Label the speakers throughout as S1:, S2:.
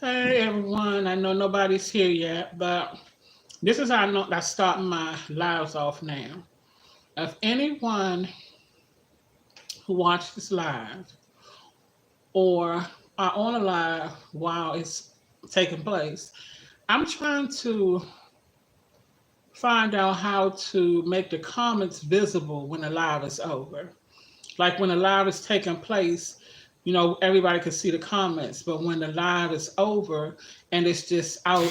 S1: Hey everyone, I know nobody's here yet, but this is how I know I start my lives off now. If anyone who watched this live or are on a live while it's taking place, I'm trying to find out how to make the comments visible when the live is over. Like when the live is taking place, everybody can see the comments, but when the live is over and it's just out,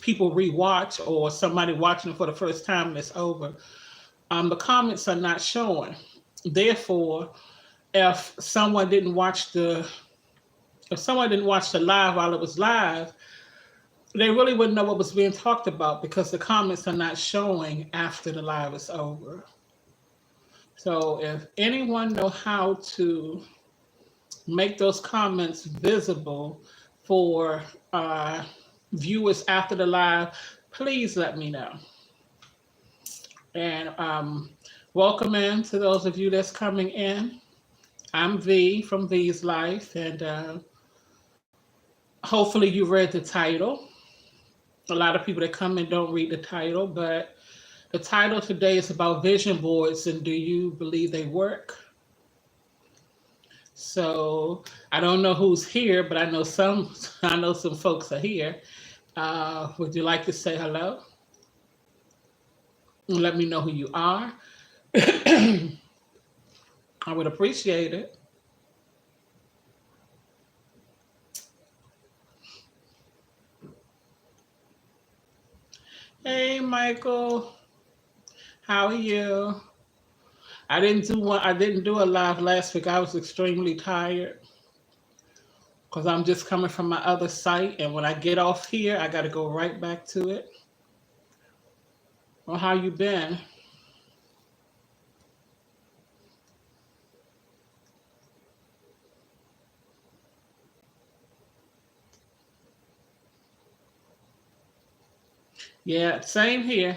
S1: people rewatch or somebody watching it for the first time and it's over, the comments are not showing. Therefore, if someone didn't watch the if someone didn't watch the live while it was live, they really wouldn't know what was being talked about because the comments are not showing after the live is over. So if anyone know how to make those comments visible for viewers after the live, please let me know. And welcome in to those of you that's coming in. I'm V from V's Life, and hopefully you read the title. A lot of people that come in don't read the title, but the title today is about vision boards and do you believe they work? So I don't know who's here, but I know some. I know some folks are here. Would you like to say hello? Let me know who you are. I would appreciate it. Hey, Michael, how are you? I didn't do a live last week. I was extremely tired because I'm just coming from my other site, and when I get off here, I got to go right back to it. Well, how you been? Yeah, same here.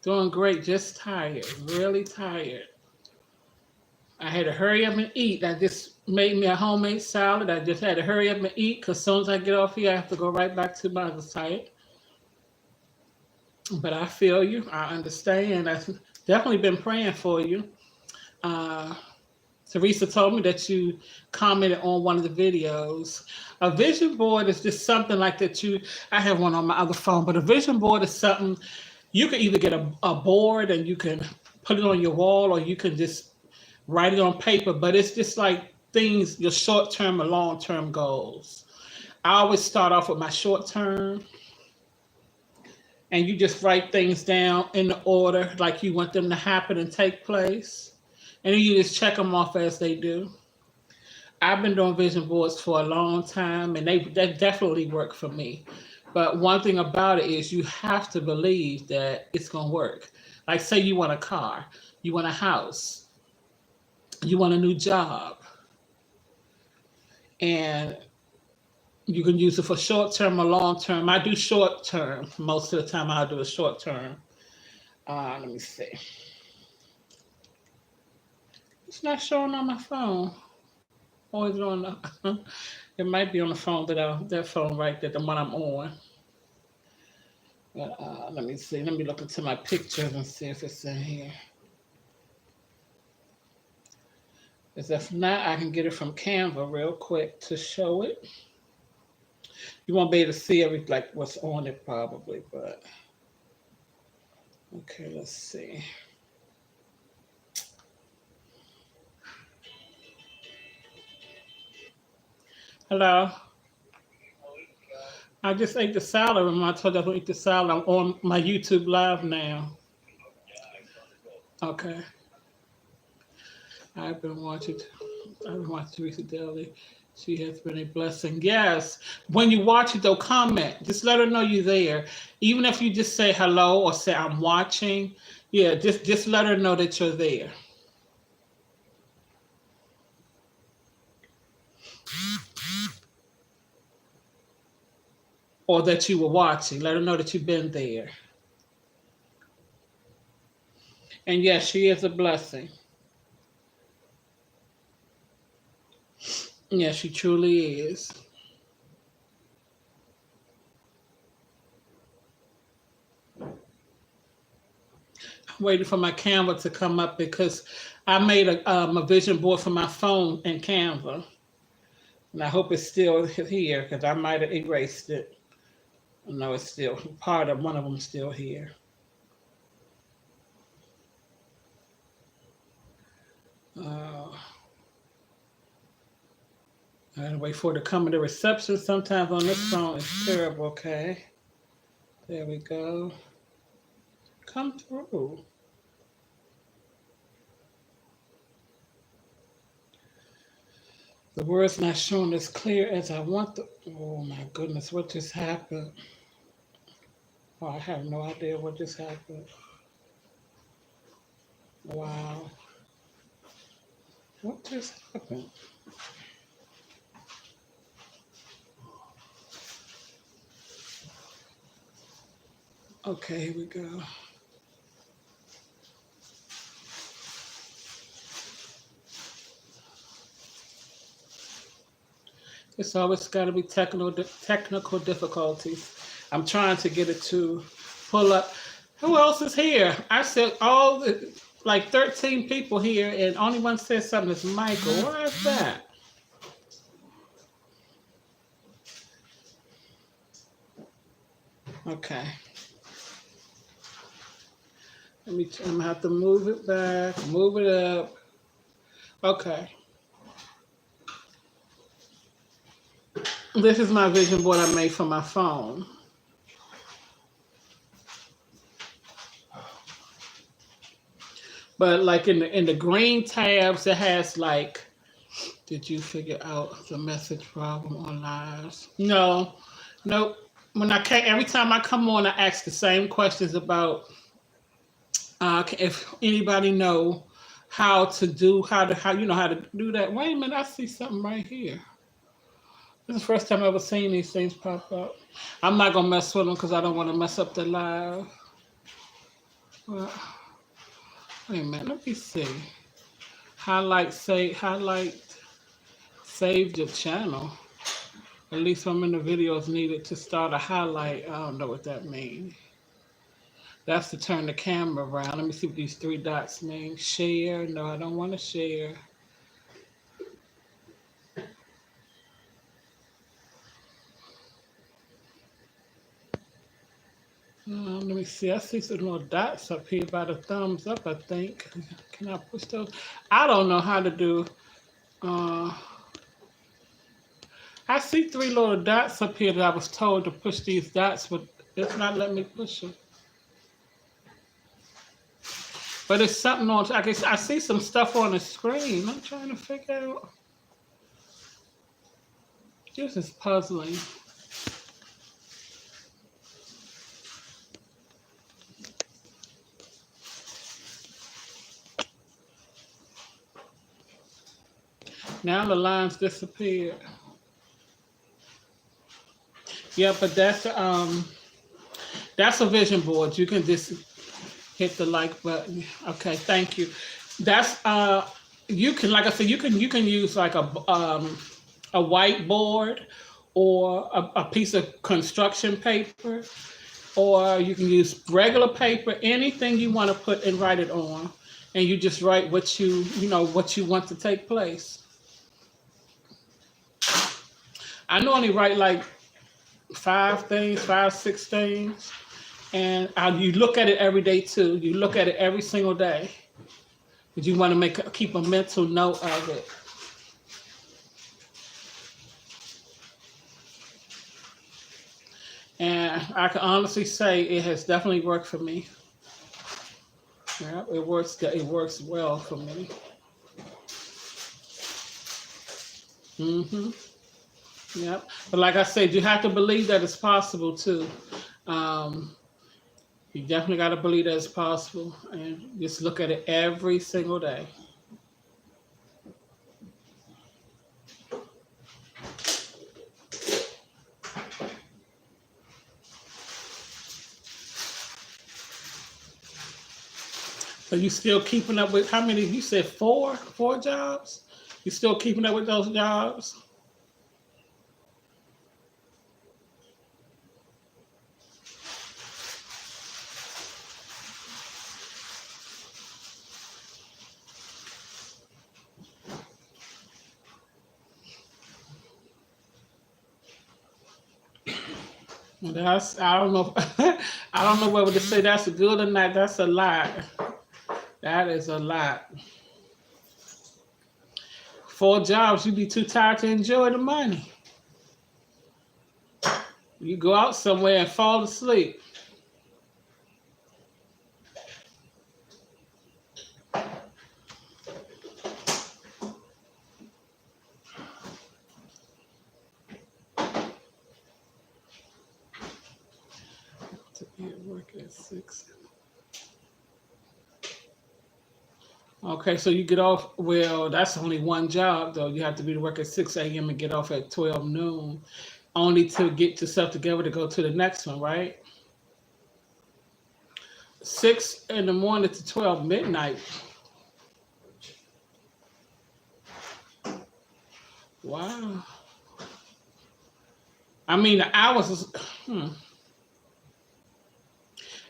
S1: Doing great. Just tired. Really tired. I had to hurry up and eat. I just made me a homemade salad. I just had to hurry up and eat because as soon as I get off here, I have to go right back to my other site. But I feel you. I understand. I've definitely been praying for you. Uh, Teresa told me that you commented on one of the videos. A vision board is just something like that I have one on my other phone, but a vision board is something you can either get a board and you can put it on your wall or you can just write it on paper, but it's just like things, your short term or long term goals. I always start off with my short term and you just write things down in the order like you want them to happen and take place. And then you just check them off as they do. I've been doing vision boards for a long time and they definitely work for me. But one thing about it is you have to believe that it's going to work. Like, say you want a car, you want a house, you want a new job, and you can use it for short term or long term. I do short term. Most of the time, I'll do a short term. Let me see. It's not showing on my phone. Or is it on the, it might be on the phone that phone right there, the one I'm on. But let me see. Let me look into my pictures and see if it's in here. Because if not, I can get it from Canva real quick to show it. You won't be able to see like what's on it probably, but okay, let's see. Hello. I just ate the salad. Remember I told you I was going to eat the salad. I'm on my YouTube live now. Okay. I've been watching. I've been watching Teresa Daly. She has been a blessing. Yes. When you watch it, though, comment. Just let her know you're there. Even if you just say hello or say I'm watching. Yeah, just let her know that you're there. Or that you were watching. Let her know that you've been there. And yes, she is a blessing. Yes, she truly is. Waiting for my Canva to come up because I made a vision board for my phone in Canva, and I hope it's still here because I might have erased it. No, it's still part of one of them still here. Uh, I gotta wait for it to come. The reception sometimes on this phone is terrible. Okay, there we go. Come through. The word's not showing as clear as I want the. Oh my goodness, what just happened? Oh, I have no idea what just happened. Wow, what just happened? Okay, here we go. It's always got to be technical difficulties. I'm trying to get it to pull up. Who else is here? I said all the like 13 people here, and only one said something is Michael. Why is that? Okay. I'm gonna have to move it back, move it up. Okay. This is my vision board I made for my phone. But like in the green tabs, it has like, did you figure out the message problem on lives? No, nope. When I came, every time I come on, I ask the same questions about if anybody know how you know how to do that. Wait a minute, I see something right here. This is the first time I've ever seen these things pop up. I'm not gonna mess with them because I don't want to mess up the live. Well, wait a minute, let me see. Highlight, save the channel. At least I'm in the videos needed to start a highlight. I don't know what that means. That's to turn the camera around. Let me see what these three dots mean. Share. No, I don't want to share. Let me see. I see some little dots up here by the thumbs up, I think. Can I push those? I don't know how to do. Uh, I see three little dots up here that I was told to push these dots, but it's not letting me push them. But it's something on. I guess I see some stuff on the screen. I'm trying to figure out. This is puzzling. Now the lines disappeared. Yeah, but that's a vision board. You can just hit the like button. Okay, thank you. That's you can, like I said, you can use like a whiteboard or a piece of construction paper, or you can use regular paper, anything you want to put and write it on, and you just write what what you want to take place. I normally write like five, 6 things, and you look at it every day too. You look at it every single day, but you want to keep a mental note of it. And I can honestly say it has definitely worked for me. Yeah, it works. It works well for me. hmm Yep. But like I said, you have to believe that it's possible too. Um, you definitely got to believe that it's possible, and just look at it every single day. So you still keeping up with how many? You said four jobs. You still keeping up with those jobs? That's I don't know. I don't know whether to say that's good or not. That's a lot. That is a lot. 4 jobs, you be too tired to enjoy the money. You go out somewhere and fall asleep. To be at work at 6. Okay, so you get off. Well, that's only one job though. You have to be to work at 6 a.m. and get off at 12 noon, only to get yourself together to go to the next one, right? 6 in the morning to 12 midnight. Wow. I mean, the hours is. Hmm.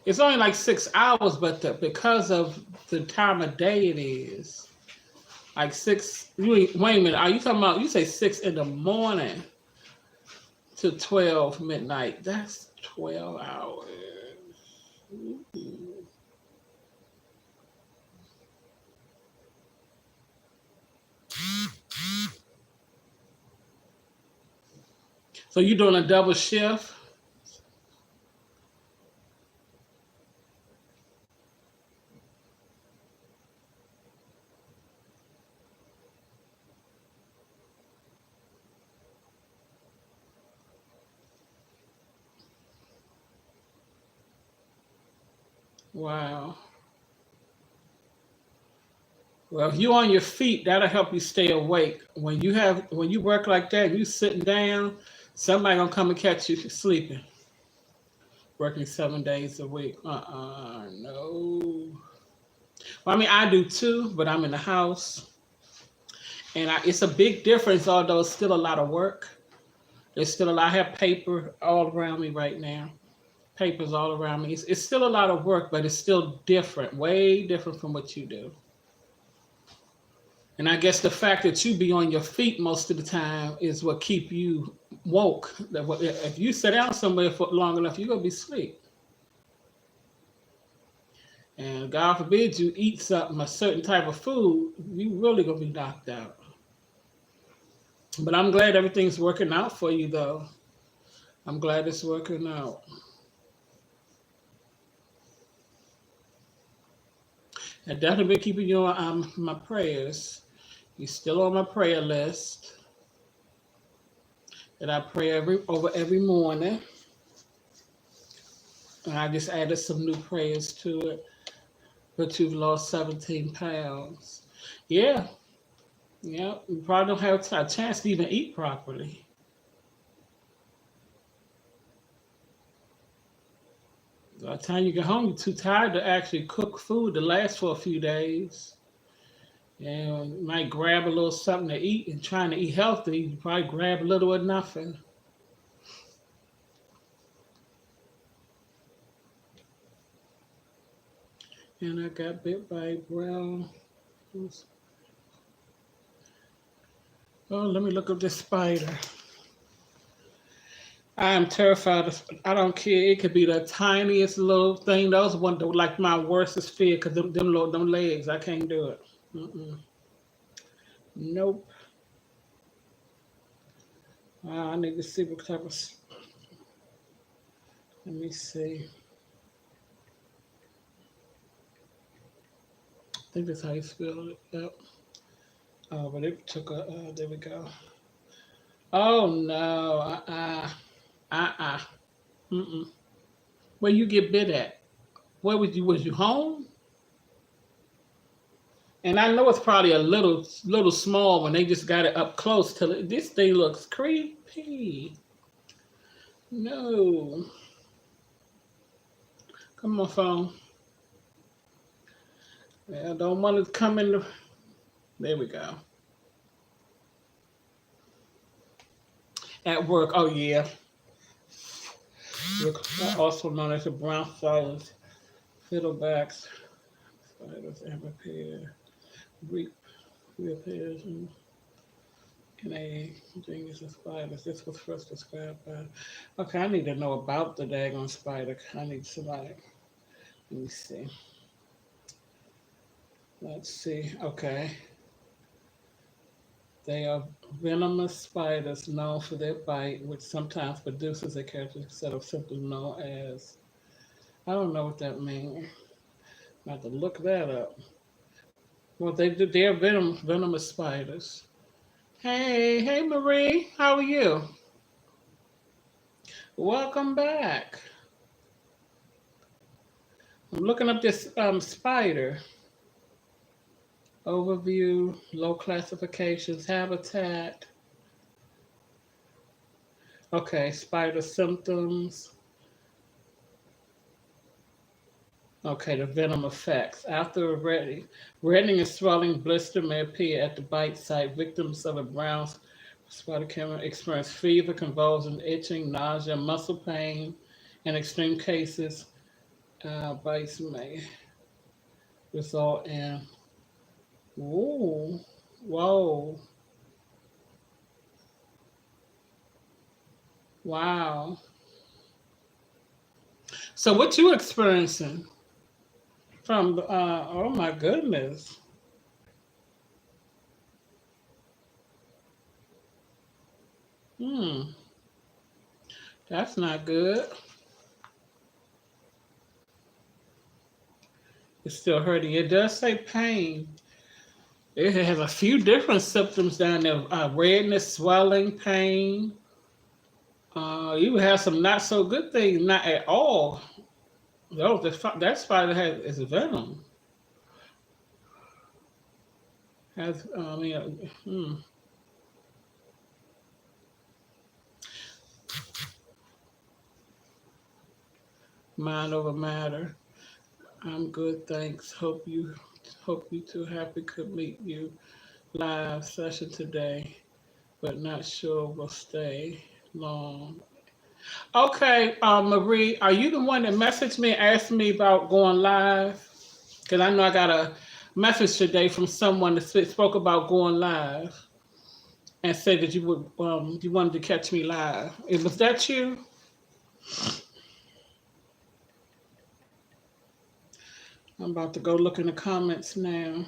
S1: It's only like 6 hours, but because of the time of day it is, like six. Wait a minute. Are you talking about? You say 6 in the morning to 12 midnight. That's 12 hours. Ooh. So you doing a double shift? Wow. Well, if you on your feet, that'll help you stay awake. When you work like that, and you sitting down, somebody gonna come and catch you sleeping, working 7 days a week. No. Well, I mean, I do too, but I'm in the house, and it's a big difference. Although it's still a lot of work. There's still a lot. I have paper all around me right now. Papers all around me. It's still a lot of work, but it's still different, way different from what you do. And I guess the fact that you be on your feet most of the time is what keep you woke. If you sit down somewhere for long enough, you're gonna be asleep. And God forbid you eat something, a certain type of food, you really gonna be knocked out. But I'm glad everything's working out for you, though. I'm glad it's working out. I definitely been keeping you on my prayers. You're still on my prayer list that I pray every morning. And I just added some new prayers to it. But you've lost 17 pounds. Yeah, yeah. You probably don't have a chance to even eat properly. By the time you get home, you're too tired to actually cook food to last for a few days. And you might grab a little something to eat and trying to eat healthy. You probably grab a little or nothing. And I got bit by a brown. Oh, let me look up this spider. I am terrified. I don't care. It could be the tiniest little thing. Those one like my worstest fear because them legs. I can't do it. Mm-mm. Nope. I need to see what type of. Let me see. I think that's how you spell it. Yep. Oh, but it took a. There we go. Oh no. Uh. Mm-mm. Where you get bit at? Where was you? Was you home? And I know it's probably a little small when they just got it up close till this thing looks creepy. No. Come on, phone. I don't want it to come in the. There we go. At work. Oh yeah. Also known as the brown flowers, fiddlebacks, spiders, and repair, reap, repairs, and And a genius and spiders. This was first described by. Okay, I need to know about the daggone spider. I need somebody. Let me see. Let's see. Okay. They are venomous spiders known for their bite, which sometimes produces a characteristic set of symptoms known as. I don't know what that means. I have to look that up. Well, they do. They're venomous spiders. Hey, Marie, how are you? Welcome back. I'm looking up this spider overview, low classifications, habitat. Okay, spider symptoms. Okay, the venom effects. After a reddening and swelling blister may appear at the bite site. Victims of a brown spider can experience fever, convulsion, itching, nausea, muscle pain. In extreme cases, bites may result in. Ooh, whoa, wow. So what you experiencing from? Oh my goodness. Hmm, that's not good. It's still hurting. It does say pain. It has a few different symptoms down there: redness, swelling, pain. You have some not so good things, not at all. No, that spider has is venom. Has I mean, mind over matter. I'm good, thanks. Hope you too. Happy could meet you live session today, but not sure we'll stay long. Okay, Marie, are you the one that messaged me and asked me about going live? Because I know I got a message today from someone that spoke about going live and said that you wanted to catch me live. Was that you? I'm about to go look in the comments now.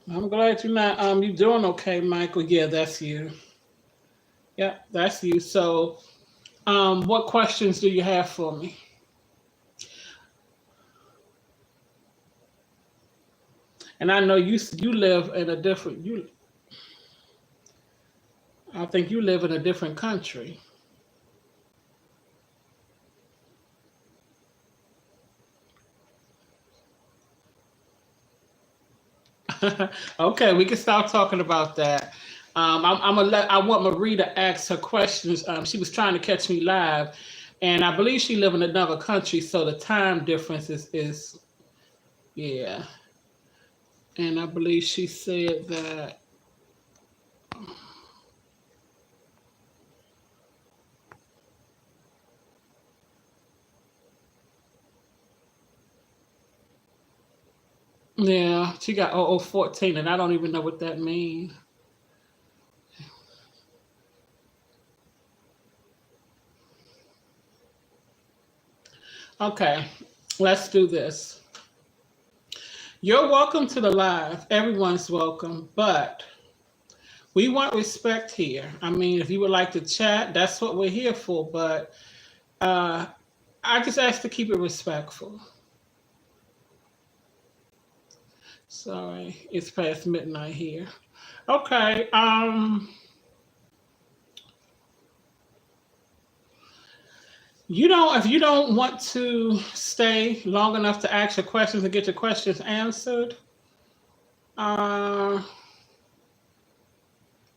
S1: I'm glad you're not you doing okay, Michael. Yeah, that's you. Yeah, that's you. So what questions do you have for me? And I know you live in a different you I think you live in a different country. Okay, we can start talking about that. I'm gonna I want Marie to ask her questions. She was trying to catch me live, and I believe she live in another country, so the time difference is yeah. And I believe she said that yeah, she got 0014, and I don't even know what that means. Okay, let's do this. You're welcome to the live. Everyone's welcome, but we want respect here. I mean, if you would like to chat, that's what we're here for. But uh, I just ask to keep it respectful. Sorry, it's past midnight here. Okay. If you don't want to stay long enough to ask your questions and get your questions answered, uh,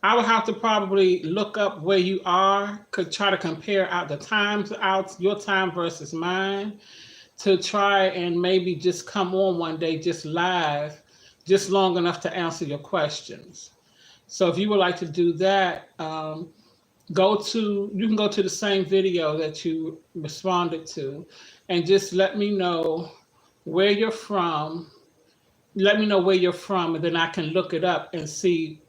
S1: I would have to probably look up where you are, could try to compare out the times out your time versus mine, to try and maybe just come on one day just live, just long enough to answer your questions. So if you would like to do that, you can go to the same video that you responded to and just let me know where you're from let me know where you're from, and then I can look it up and see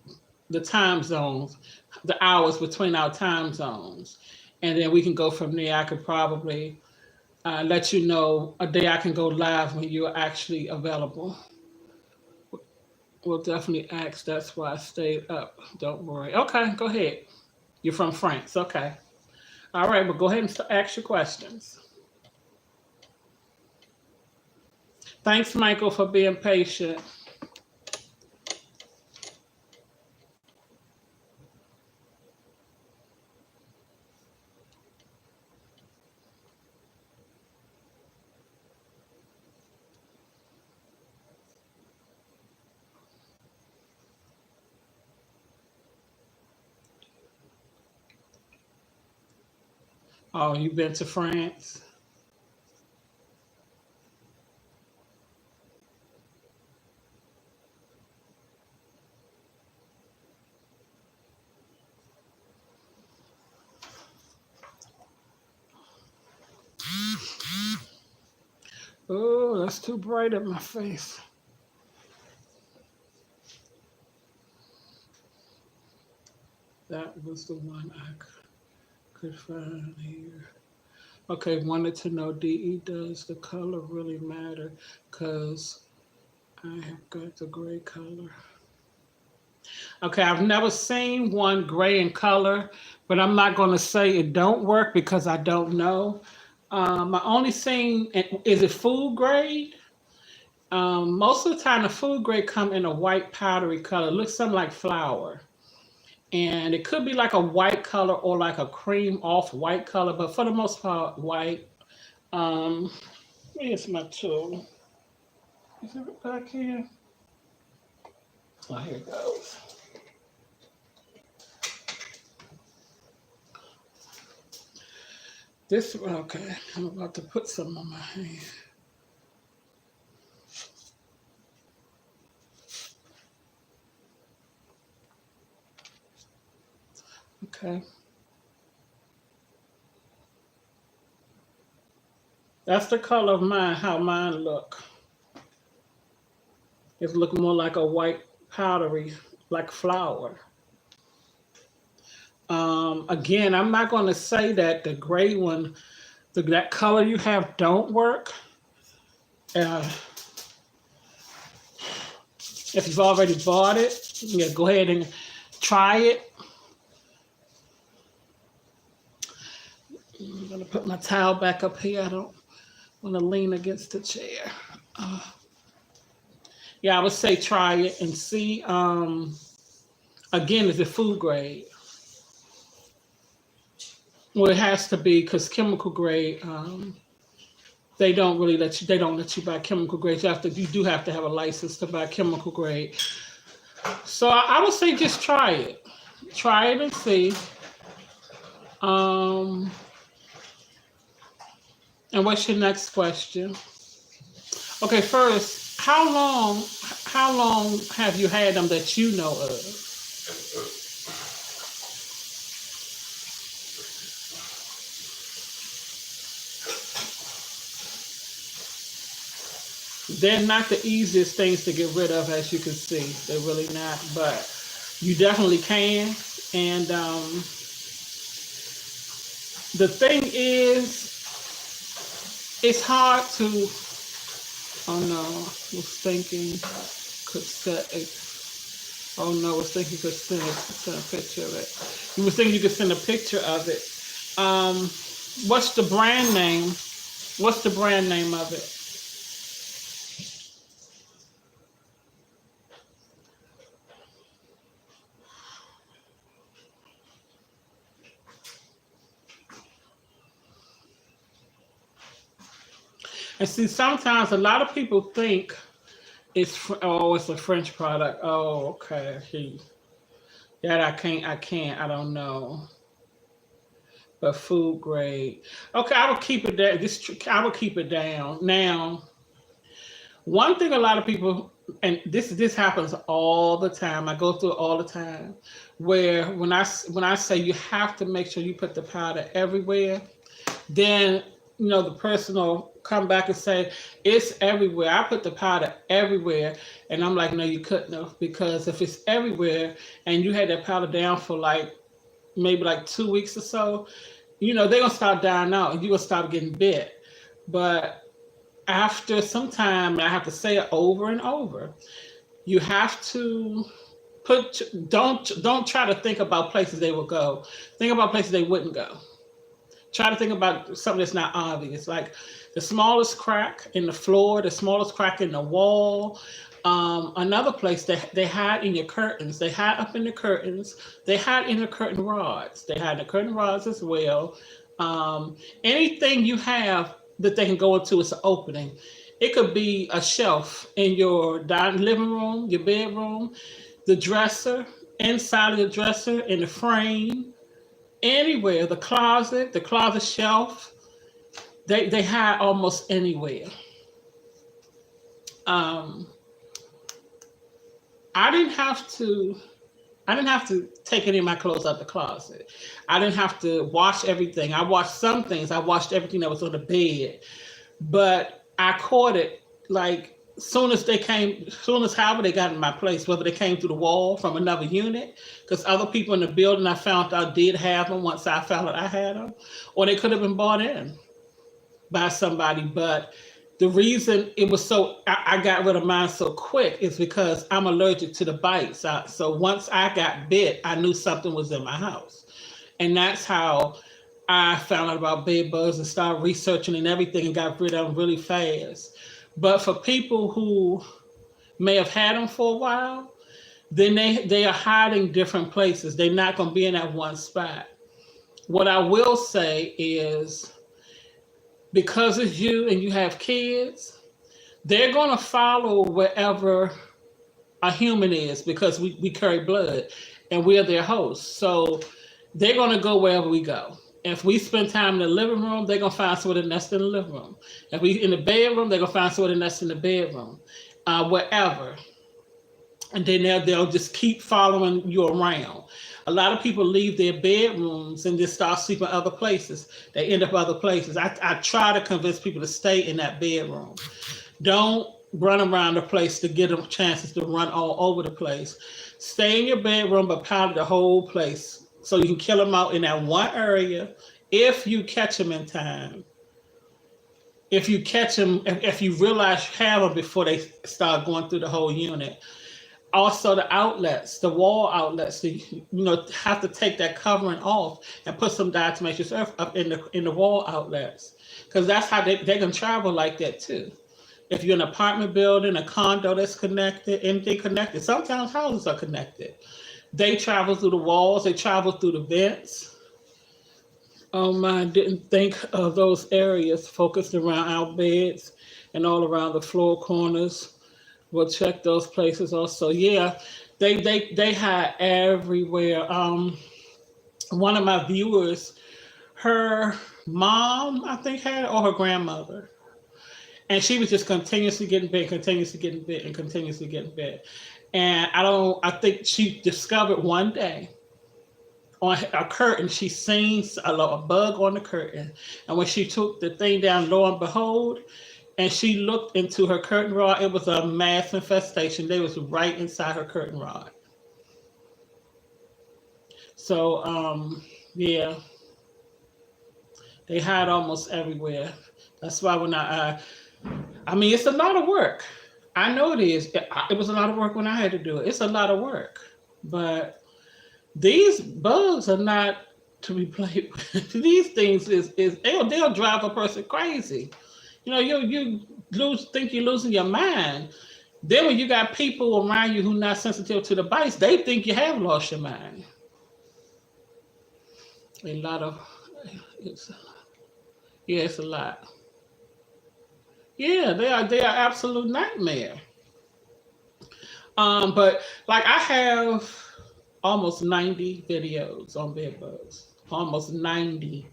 S1: the time zones, the hours between our time zones, and then we can go from there. I could probably let you know a day I can go live when you're actually available. We'll definitely ask. That's why I stayed up. Don't worry. Okay, go ahead. You're from France. Okay. All right. Well, go ahead and ask your questions. Thanks, Michael, for being patient. Oh, you've been to France? Oh, that's too bright in my face. That was the one I could find here. Okay, wanted to know, DE, does the color really matter? Because I have got the gray color. Okay, I've never seen one gray in color, but I'm not going to say it don't work because I don't know. I only seen, is it food grade? Most of the time, the food grade come in a white powdery color. It looks something like flour. And it could be like a white color or like a cream off white color, but for the most part, white. Um, Where's my tool? Is it back here? Oh, here it goes. This, okay, I'm about to put some on my hand. Okay. That's the color of mine, how mine look. It's looking more like a white powdery, like flour. Again, I'm not going to say that the gray one, that color you have don't work. Uh, if you've already bought it, yeah, go ahead and try it. I'm going to put my towel back up here. I don't want to lean against the chair. Uh, yeah, I would say try it and see. Again, is it food grade? Well, it has to be because chemical grade. They don't really let you. They don't let you buy chemical grade. You do have to have a license to buy chemical grade. So I would say just try it and see. Um, and what's your next question? Okay, first, how long have you had them that you know of? They're not the easiest things to get rid of, as you can see. They're really not, but you definitely can. And the thing is, it's hard to. Oh no, I was thinking could set a. Oh no, I was thinking you could send a picture of it. You were thinking you could send a picture of it. Um, what's the brand name? What's the brand name of it? And see, sometimes a lot of people think it's a French product. Oh, okay. That I don't know. But food grade. Okay, I will keep it there. I will keep it down. Now, one thing a lot of people, and this happens all the time. I go through it all the time, where when I say you have to make sure you put the powder everywhere, then the person will come back and say it's everywhere. I put the powder everywhere, and I'm like, no, you couldn't have, because if it's everywhere and you had that powder down for like maybe like 2 weeks or so, they're gonna start dying out and you're gonna start getting bit. But after some time, and I have to say it over and over, you have to don't try to think about places they will go. Think about places they wouldn't go. Try to think about something that's not obvious, like the smallest crack in the floor, the smallest crack in the wall. Another place that they hide in your curtains. They hide up in the curtains. They hide in the curtain rods. They hide in the curtain rods as well. Anything you have that they can go into is an opening. It could be a shelf in your dining living room, your bedroom, the dresser, inside of the dresser, in the frame, anywhere, the closet shelf. They hide almost anywhere. Um, I didn't have to. I didn't have to take any of my clothes out the closet. I didn't have to wash everything. I washed some things. I washed everything that was on the bed, but I caught it like soon as however they got in my place, whether they came through the wall from another unit, because other people in the building I found out did have them once I found out I had them, or they could have been bought in by somebody. But the reason it was I got rid of mine so quick is because I'm allergic to the bites. So once I got bit, I knew something was in my house. And that's how I found out about bed bugs and started researching and everything and got rid of them really fast. But for people who may have had them for a while, then they are hiding different places. They're not going to be in that one spot. What I will say is, because it's you and you have kids, they're going to follow wherever a human is, because we carry blood and we are their hosts. So they're going to go wherever we go. If we spend time in the living room, they're going to find somewhere to nest in the living room. If we in the bedroom, they're going to find somewhere to nest in the bedroom, wherever. And then they'll just keep following you around. A lot of people leave their bedrooms and just start sleeping other places. They end up other places. I try to convince people to stay in that bedroom. Don't run around the place to get them chances to run all over the place. Stay in your bedroom, but powder the whole place so you can kill them out in that one area if you catch them in time. If you catch them, if you realize you have them before they start going through the whole unit. Also, the outlets, the wall outlets, have to take that covering off and put some diatomaceous earth up in the wall outlets, because that's how they can travel like that too. If you're in an apartment building, a condo that's connected, anything connected, sometimes houses are connected. They travel through the walls, they travel through the vents. Oh my, I didn't think of those areas focused around our beds and all around the floor corners. We'll check those places also. Yeah, they hide everywhere. One of my viewers, her mom, I think, had it, or her grandmother. And she was just continuously getting bit, continuously getting bit, and continuously getting bit. And I think she discovered one day on a curtain, she seen a bug on the curtain. And when she took the thing down, lo and behold, and she looked into her curtain rod, it was a mass infestation. They was right inside her curtain rod. So, yeah, they hide almost everywhere. That's why when I mean, it's a lot of work. I know it is. It was a lot of work when I had to do it. It's a lot of work. But these bugs are not to be played with. These things they'll drive a person crazy. You think you're losing your mind. Then when you got people around you who not sensitive to the bites, they think you have lost your mind. A lot of it's a lot. Yeah, they are absolute nightmare. But like I have almost 90 videos on bed bugs, almost 90.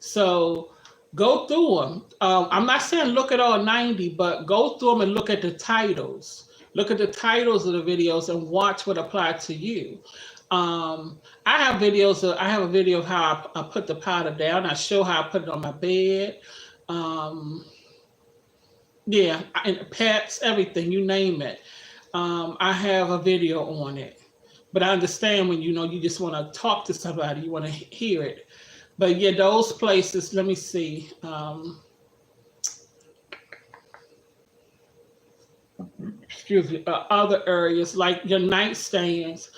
S1: So go through them. I'm not saying look at all 90, but go through them and look at the titles. Look at the titles of the videos and watch what applied to you. I have videos. I have a video of how I put the powder down. I show how I put it on my bed. Yeah, and pets, everything, you name it. I have a video on it. But I understand when you just want to talk to somebody, you want to hear it. But yeah, those places. Let me see. Excuse me. Other areas like your nightstands.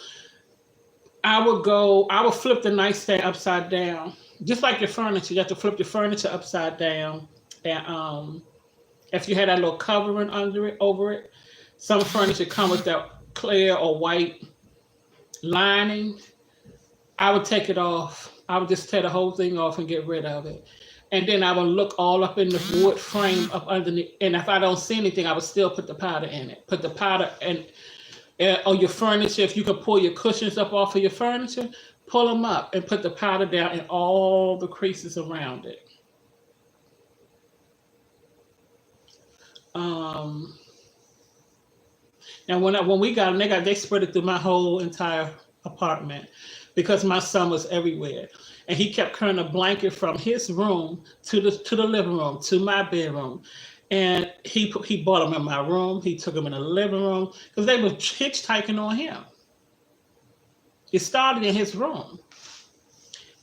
S1: I would go. I would flip the nightstand upside down, just like your furniture. You have to flip your furniture upside down, and if you had that little covering under it, over it, some furniture come with that clear or white lining. I would take it off. I would just tear the whole thing off and get rid of it. And then I would look all up in the wood frame up underneath. And if I don't see anything, I would still put the powder in it. Put the powder in on your furniture. If you could pull your cushions up off of your furniture, pull them up and put the powder down in all the creases around it. Um, and when we got them, they spread it through my whole entire apartment because my son was everywhere, and he kept carrying a blanket from his room to the living room to my bedroom, and he bought them in my room. He took them in the living room because they were hitchhiking on him. It started in his room,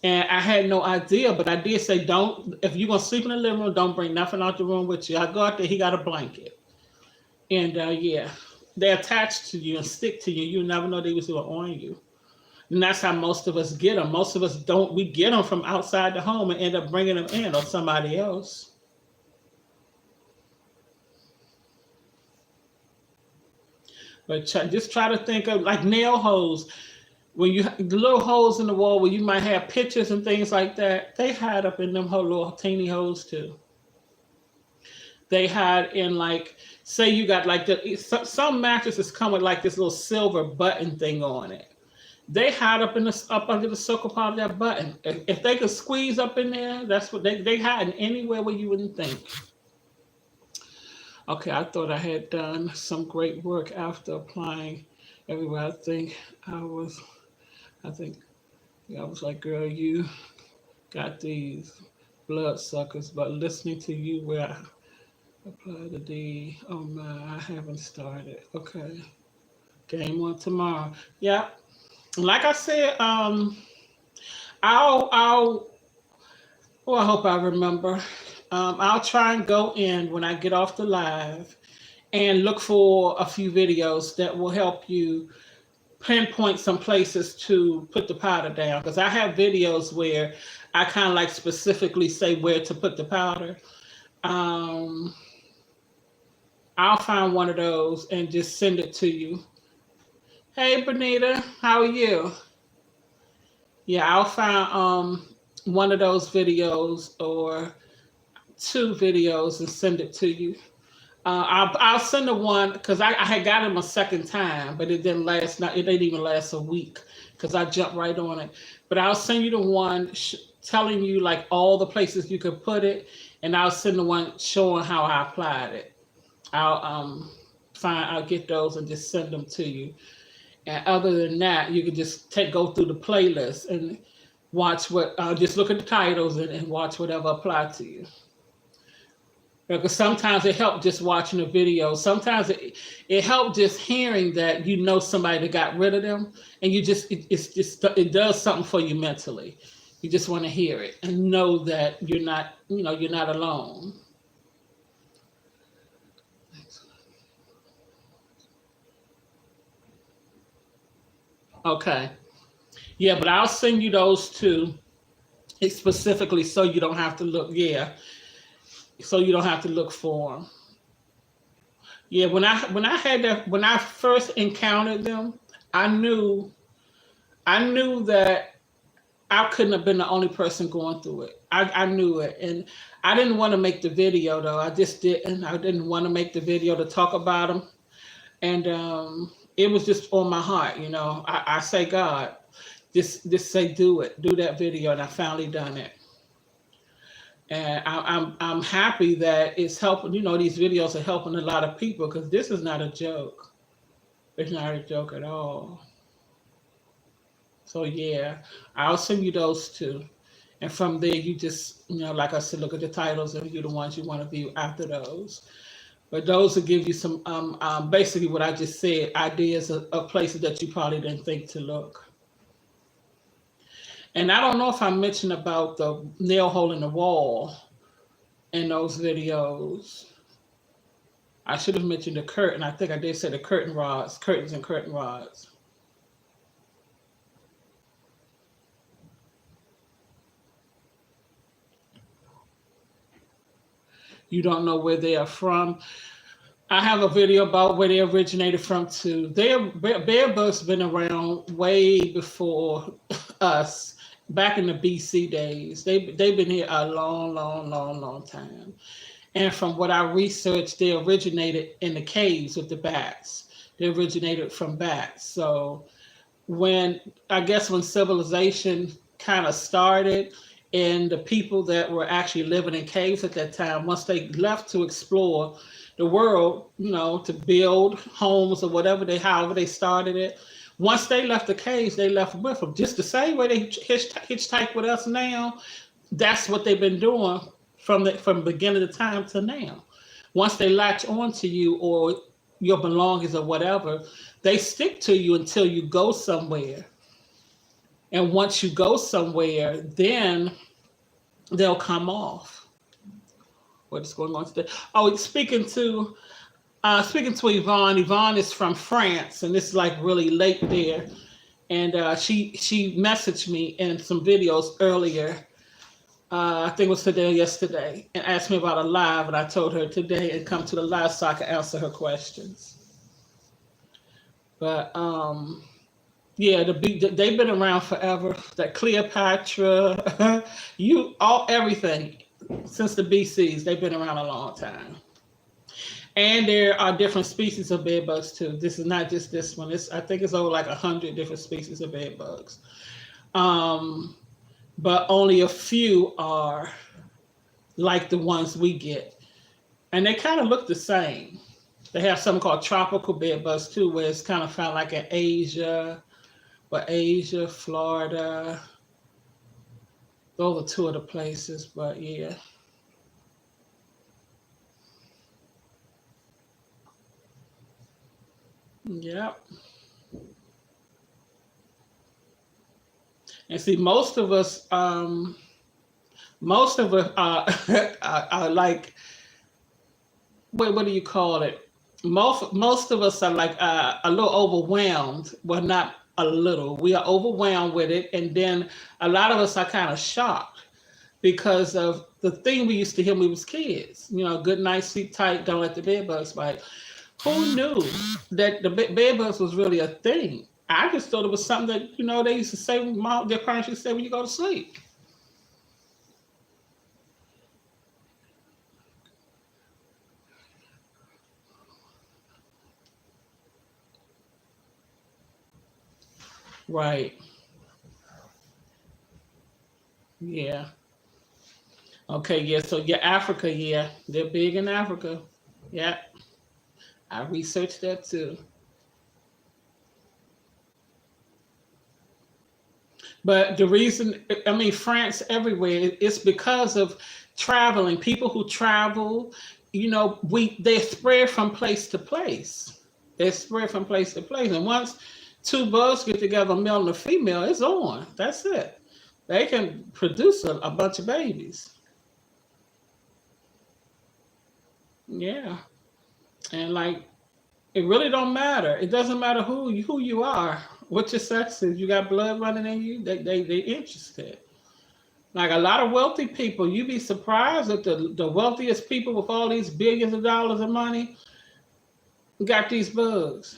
S1: and I had no idea, but I did say, don't, if you're gonna sleep in the living room, don't bring nothing out the room with you. I go out there, he got a blanket, and yeah, they attach to you and stick to you. You never know they was on you. And that's how most of us get them. Most of us don't. We get them from outside the home and end up bringing them in or somebody else. But just try to think of like nail holes. When you the little holes in the wall where you might have pictures and things like that, they hide up in them whole little teeny holes too. They hide in like, say you got like some mattresses come with like this little silver button thing on it. They hide up under the circle part of that button. If they could squeeze up in there, that's what they hide anywhere where you wouldn't think. Okay, I thought I had done some great work after applying everywhere. I was, I think, yeah, I was like, girl, you got these bloodsuckers, but listening to you where I apply the D, oh my, I haven't started. Okay, game on tomorrow. Yeah, like I said, I'll well, I hope I remember. I'll try and go in when I get off the live and look for a few videos that will help you pinpoint some places to put the powder down. Because I have videos where I kind of like specifically say where to put the powder. Um, I'll find one of those and just send it to you. Hey, Benita, how are you? Yeah, I'll find one of those videos or two videos and send it to you. I'll send the one because I had got him a second time, but it didn't last. Not it didn't even last a week because I jumped right on it. But I'll send you the one telling you like all the places you could put it, and I'll send the one showing how I applied it. I'll get those and just send them to you. And other than that, you can just go through the playlist and watch what. Just look at the titles and watch whatever apply to you. Because sometimes it helped just watching a video. Sometimes it helped just hearing that somebody that got rid of them, and it does something for you mentally. You just want to hear it and know that you're not alone. Okay, yeah, but I'll send you those two specifically so you don't have to look. Yeah, so you don't have to look for them. Yeah, when I first encountered them, I knew I knew that I couldn't have been the only person going through it. I knew it, and I didn't want to make the video though. I just didn't. I didn't want to make the video to talk about them, and it was just on my heart. I say, God, just say do that video, and I finally done it. And I'm happy that it's helping. These videos are helping a lot of people because this is not a joke. It's not a joke at all. So yeah, I'll send you those two, and from there you just like I said, look at the titles and view the ones you want to view after those. But those will give you some, basically what I just said, ideas of places that you probably didn't think to look. And I don't know if I mentioned about the nail hole in the wall in those videos. I should have mentioned the curtain. I think I did say the curtain rods, curtains and curtain rods. You don't know where they are from. I have a video about where they originated from too. Bear bugs been around way before us, back in the BC days. They've been here a long, long, long, long time. And from what I researched, they originated in the caves with the bats. They originated from bats. So when, I guess when civilization kind of started, and the people that were actually living in caves at that time, once they left to explore the world, to build homes or whatever however they started it. Once they left the caves, they left with them. Just the same way they hitchhike with us now. That's what they've been doing from the beginning of the time to now. Once they latch onto you or your belongings or whatever, they stick to you until you go somewhere. And once you go somewhere, then they'll come off. What is going on today? Oh, speaking to Yvonne. Yvonne is from France, and this is like really late there. And she messaged me in some videos earlier. I think it was today or yesterday, and asked me about a live, and I told her today and come to the live so I could answer her questions. But yeah, they've been around forever. That Cleopatra, everything since the BCs, they've been around a long time. And there are different species of bed bugs too. This is not just this one. I think it's over like 100 different species of bed bugs. But only a few are like the ones we get. And they kind of look the same. They have something called tropical bed bugs too, where it's kind of found like in Asia, Florida. Those are two of the places, but yeah. Yep. And see, most of us are, are like, what do you call it? Most of us are like a little overwhelmed. Well, not a little. We are overwhelmed with it, and then a lot of us are kind of shocked because of the thing we used to hear when we was kids. Good night, sleep tight, don't let the bed bugs bite. Who knew that the bed bugs was really a thing? I just thought it was something that they used to say. Their parents used to say when you go to sleep. Right. Yeah. Okay. Yeah. So yeah, Africa. Yeah, they're big in Africa. Yeah, I researched that too. But the reason, I mean, France everywhere, it's because of traveling. People who travel, they spread from place to place. They spread from place to place. And once two bugs get together, a male and a female, it's on. That's it. They can produce a bunch of babies. Yeah. And like, it really don't matter. It doesn't matter who you are, what your sex is. You got blood running in you. They interested. Like a lot of wealthy people, you'd be surprised that the wealthiest people with all these billions of dollars of money got these bugs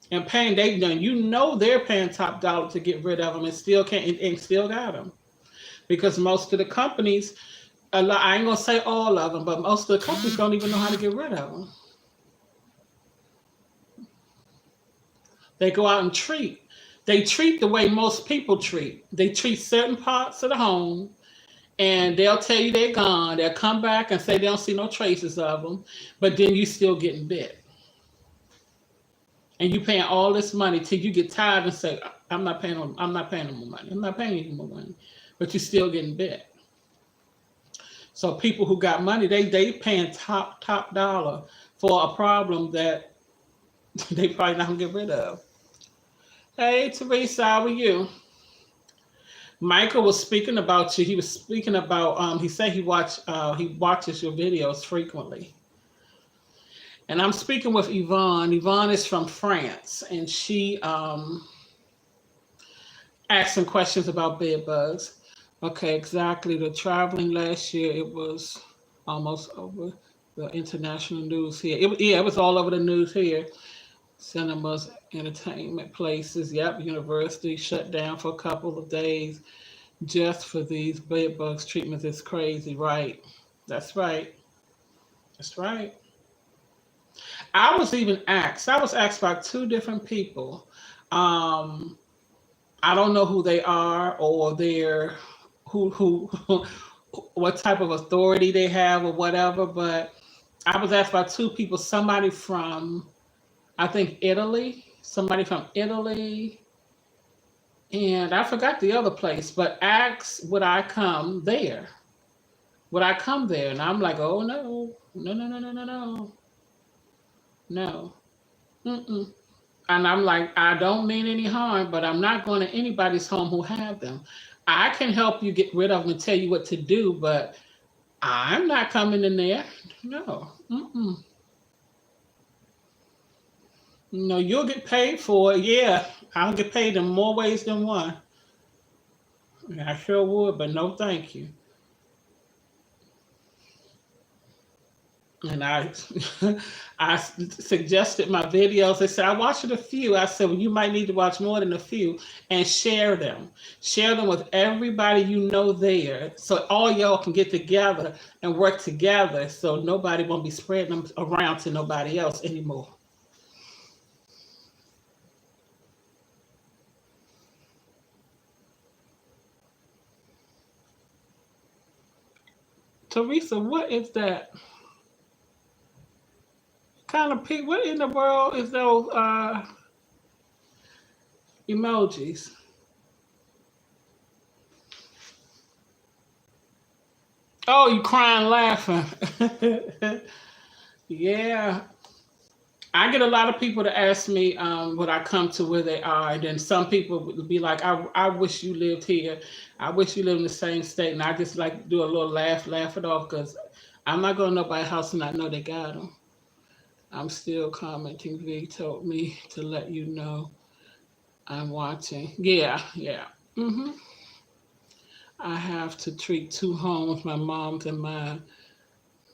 S1: and paying. They're paying top dollar to get rid of them and still can't and still got them because most of the companies, I ain't gonna say all of them, but most of the companies don't even know how to get rid of them. They go out and treat. They treat the way most people treat. They treat certain parts of the home, and they'll tell you they're gone. They'll come back and say they don't see no traces of them, but then you still getting bit, and you paying all this money till you get tired and say, "I'm not paying them. I'm not paying them more money. I'm not paying you more money," but you're still getting bit. So people who got money, they paying top dollar for a problem that they probably not gonna get rid of. Hey Teresa, how are you? Michael was speaking about you. He was speaking about he said he watches your videos frequently. And I'm speaking with Yvonne. Yvonne is from France and she asked some questions about bed bugs. Okay, exactly. The traveling last year, it was almost over the international news here. Yeah, it was all over the news here. Cinemas, entertainment places, yep, university shut down for a couple of days just for these bed bugs treatments. It's crazy, right? That's right. That's right. I was asked by two different people. Um, I don't know who they are or their who what type of authority they have or whatever, but I was asked by two people, somebody from I think Italy, somebody from Italy, and I forgot the other place, but asked would I come there? Would I come there? And I'm like, oh no, no, no, no, no, no, no, no. Mm-mm. And I'm like, I don't mean any harm, but I'm not going to anybody's home who have them. I can help you get rid of them and tell you what to do, but I'm not coming in there. No. Mm-mm. No, you'll get paid for it. Yeah, I'll get paid in more ways than one. I sure would, but no, thank you. And I suggested my videos. They said I watched a few. I said, well, you might need to watch more than a few and share them. Share them with everybody you know there, so all y'all can get together and work together. So nobody won't be spreading them around to nobody else anymore. Teresa, what is that kind of people? What in the world is those emojis? Oh, you crying laughing. Yeah, I get a lot of people to ask me would I come to where they are, and then some people would be like, I wish you lived here. I wish you lived in the same state. And I just like do a little laugh it off because I'm not going to nobody's house and I know they got them. I'm still commenting. V told me to let you know I'm watching. Yeah, yeah. I have to treat two homes, my mom's and mine,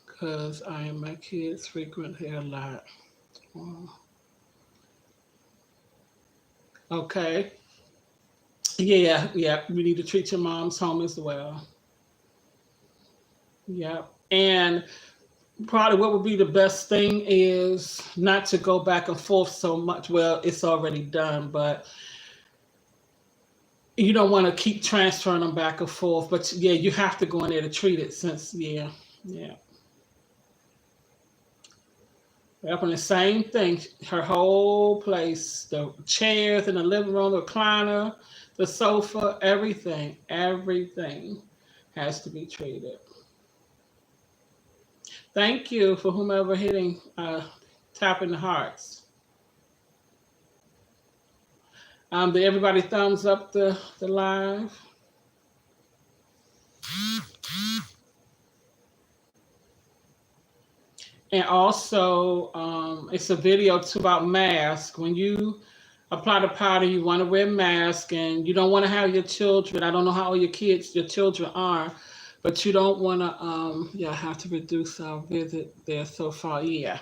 S1: because I and my kids frequent here a lot. Oh, okay. Yeah, yeah. We need to treat your mom's home as well. Yeah. And probably what would be the best thing is not to go back and forth so much. Well, it's already done, but you don't want to keep transferring them back and forth. But yeah, you have to go in there to treat it since, yeah, yeah. Up in the same thing, her whole place, the chairs in the living room, the recliner, the sofa, everything has to be treated. Thank you for whomever hitting tapping the hearts. Did everybody thumbs up the live? And also, it's a video too about masks. When you apply the powder, you want to wear a mask, and you don't want to have your children. I don't know how old your children are, but you don't want to. Yeah, have to reduce our visit there so far. Yeah,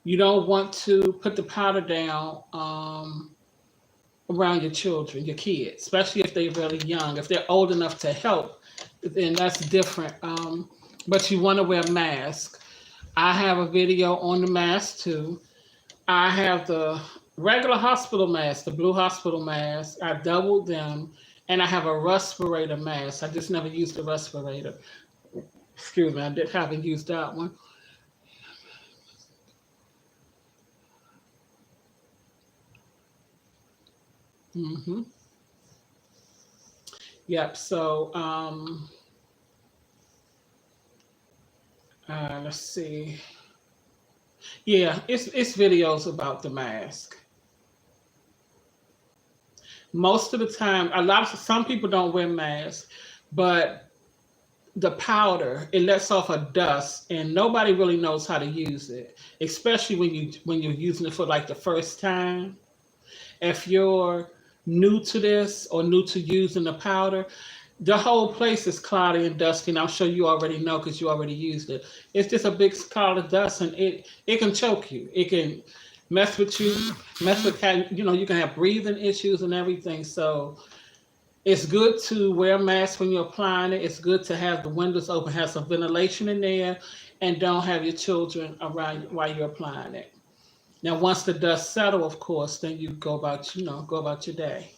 S1: you don't want to put the powder down around your children, your kids, especially if they're really young. If they're old enough to help, then that's different. But you want to wear a mask. I have a video on the mask too. I have the regular hospital mask, the blue hospital mask. I doubled them, and I have a respirator mask. I just never used the respirator. Excuse me, haven't used that one. hmm Yep. So Let's see. Yeah, it's videos about the mask. Most of the time, some people don't wear masks, but the powder, it lets off a dust, and nobody really knows how to use it, especially when you're using it for like the first time. If you're new to this or new to using the powder, the whole place is cloudy and dusty, and I'm sure you already know because you already used it. It's just a big cloud of dust, and it can choke you. It can mess with you, mess with how you can have breathing issues and everything. So it's good to wear a mask when you're applying it. It's good to have the windows open, have some ventilation in there, and don't have your children around while you're applying it. Now, once the dust settle, of course, then you go about your day.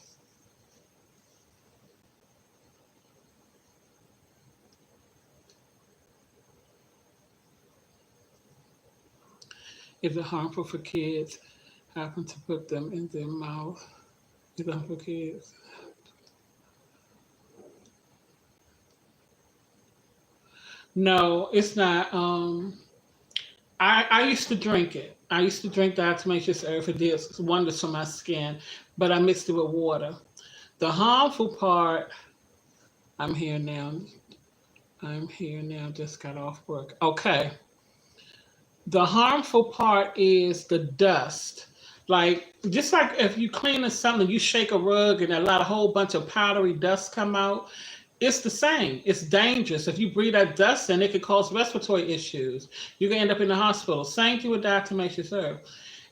S1: Is it harmful for kids? Happen to put them in their mouth? Is it harmful for kids? No, it's not. I used to drink it. I used to drink diatomaceous earth. It did wonders for my skin, but I mixed it with water. The harmful part, I'm here now. I'm here now. Just got off work. Okay. The harmful part is the dust. Like just like if you cleaning something, you shake a rug and a whole bunch of powdery dust come out. It's the same. It's dangerous. If you breathe that dust in, it could cause respiratory issues. You can end up in the hospital. Same thing with diatomaceous earth.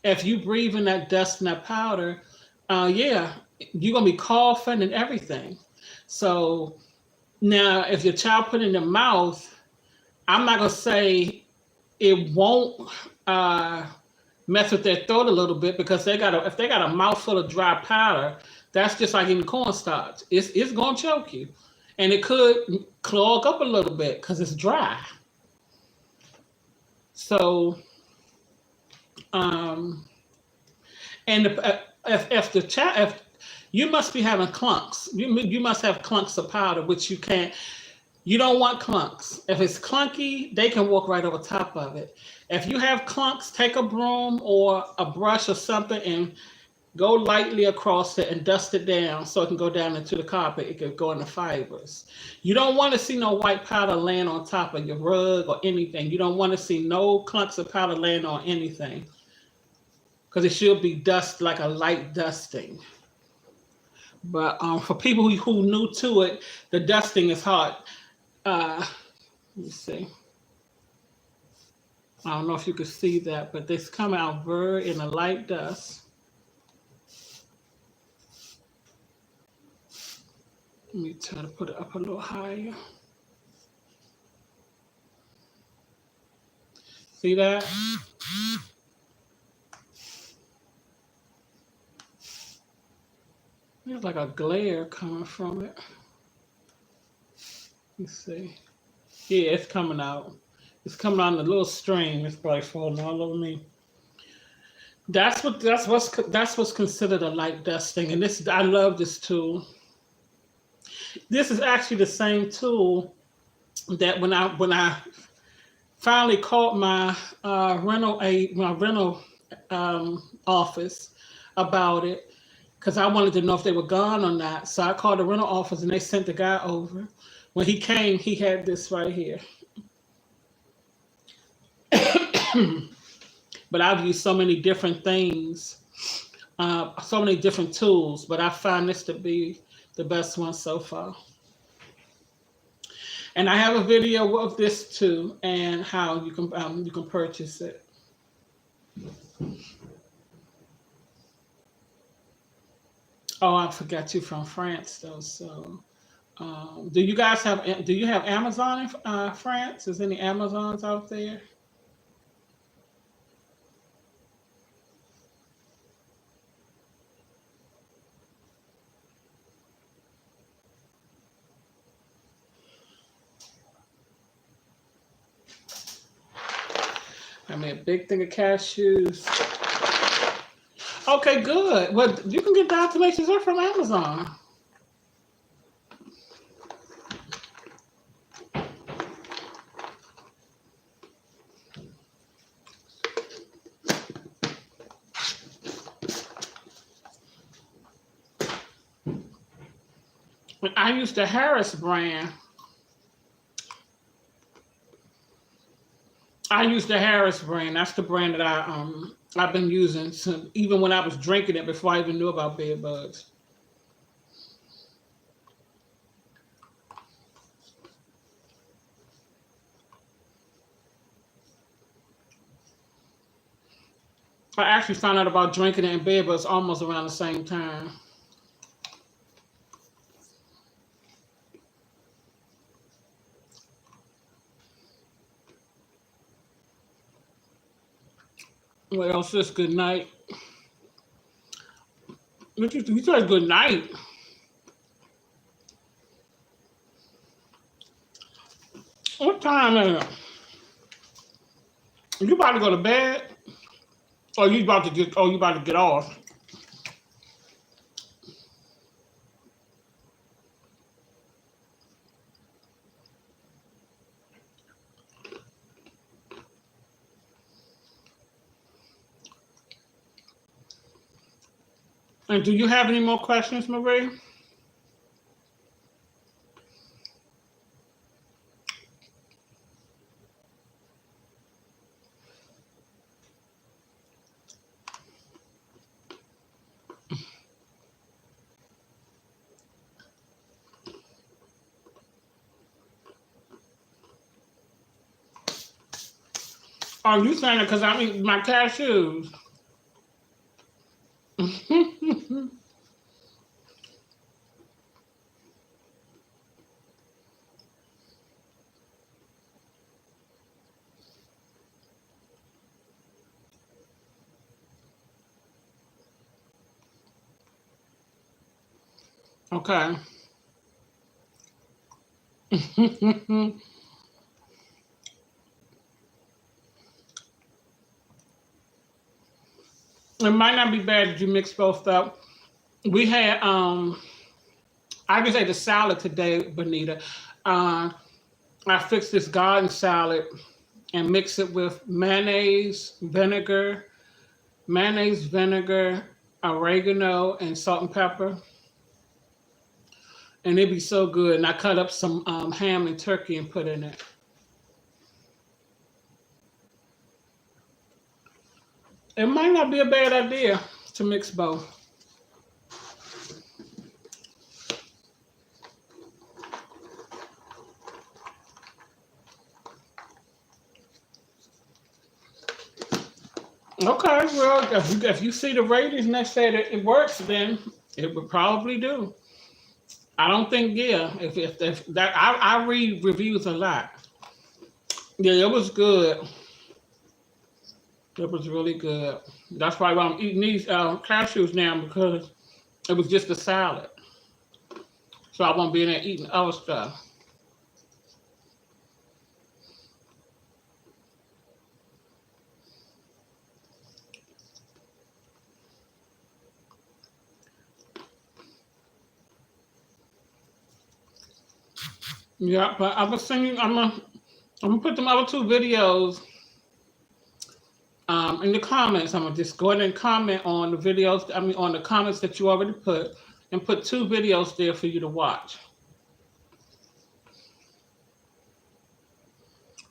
S1: If you breathe in that dust and that powder, yeah, you're gonna be coughing and everything. So now, if your child put it in their mouth, I'm not gonna say it won't uh, mess with their throat a little bit because if they got a mouthful of dry powder, that's just like eating cornstarch. It's gonna choke you, and it could clog up a little bit because it's dry. So, um, and if the child if you must be having clunks, you must have clunks of powder, which you can't. You don't want clunks. If it's clunky, they can walk right over top of it. If you have clunks, take a broom or a brush or something and go lightly across it and dust it down so it can go down into the carpet. It could go in the fibers. You don't want to see no white powder laying on top of your rug or anything. You don't want to see no clumps of powder laying on anything because it should be dust like a light dusting. But for people who new to it, the dusting is hard. Let me see. I don't know if you can see that, but this come out very in a light dust. Let me try to put it up a little higher. See that? There's like a glare coming from it. Let's see. Yeah, it's coming out. It's coming out in a little stream. It's probably falling all over me. That's what's considered a light dusting, and this I love this tool. This is actually the same tool that when I finally called my rental office about it because I wanted to know if they were gone or not. So I called the rental office and they sent the guy over. When he came, he had this right here. But I've used so many different things, so many different tools, but I find this to be the best one so far. And I have a video of this too, and how you can purchase it. Oh, I forgot you from France though. So, do you have Amazon in France? Is any Amazons out there? I mean, a big thing of cashews. Okay, good. Well, you can get the automations from Amazon. I use the Harris brand. I use the Harris brand. That's the brand that I've been using since, even when I was drinking it before I even knew about bed bugs. I actually found out about drinking it in bed bugs almost around the same time. What else is good night? You said good night. What time is it? You about to go to bed? Or you about to get? Oh, you about to get off? And do you have any more questions, Marie? Are you saying it because I mean my cashews? Okay. It might not be bad if you mix both up. We had I just ate a salad today, Bonita. Uh, I fixed this garden salad and mix it with mayonnaise, vinegar, oregano, and salt and pepper, and it'd be so good. And I cut up some ham and turkey and put in it. It might not be a bad idea to mix both. Okay, well, if you see the ratings and they say that it works, then it would probably do. I don't think, yeah. If that I read reviews a lot. Yeah, it was good. It was really good. That's why I'm eating these cashews now because it was just a salad, so I won't be in there eating other stuff. Yeah, but I was thinking I'm gonna put them other two videos in the comments. I'm gonna just go ahead and comment on the videos. I mean, on the comments that you already put, and put two videos there for you to watch.